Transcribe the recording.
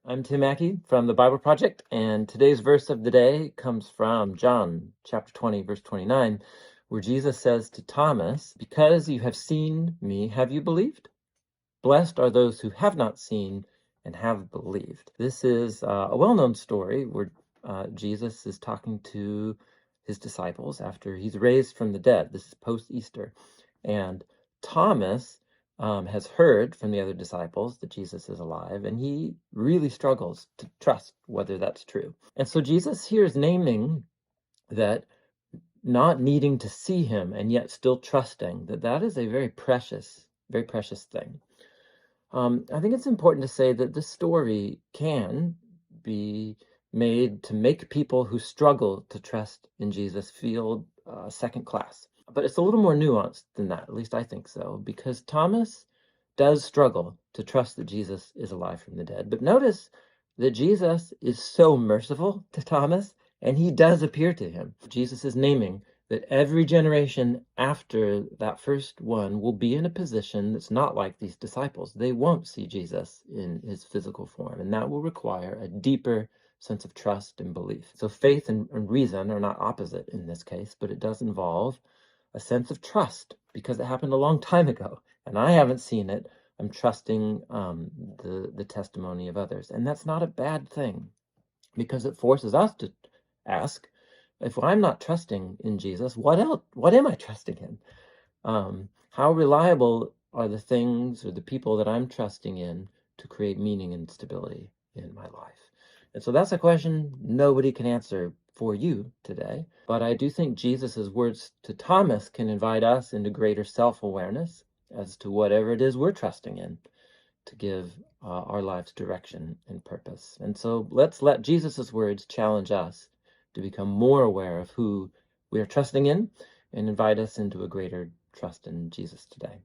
I'm Tim Mackey from the Bible Project, and today's verse of the day comes from John chapter 20, verse 29, where Jesus says to Thomas, "Because you have seen me, have you believed? Blessed are those who have not seen and have believed." This is a well-known story where Jesus is talking to his disciples after he's raised from the dead. This is post-Easter. And Thomas has heard from the other disciples that Jesus is alive, and he really struggles to trust whether that's true. And so Jesus here is naming that not needing to see him and yet still trusting that is a very precious thing. I think it's important to say that this story can be made to make people who struggle to trust in Jesus feel second class. But it's a little more nuanced than that, at least I think so, because Thomas does struggle to trust that Jesus is alive from the dead. But notice that Jesus is so merciful to Thomas, and he does appear to him. Jesus is naming that every generation after that first one will be in a position that's not like these disciples. They won't see Jesus in his physical form, and that will require a deeper sense of trust and belief. So faith and reason are not opposite in this case, but it does involve a sense of trust because it happened a long time ago, and I haven't seen it. I'm trusting the testimony of others, and that's not a bad thing because it forces us to ask, if I'm not trusting in Jesus, what else? What am I trusting in? How reliable are the things or the people that I'm trusting in to create meaning and stability in my life? And so that's a question nobody can answer for you today. But I do think Jesus's words to Thomas can invite us into greater self-awareness as to whatever it is we're trusting in to give our lives direction and purpose. And so let's let Jesus's words challenge us to become more aware of who we are trusting in and invite us into a greater trust in Jesus today.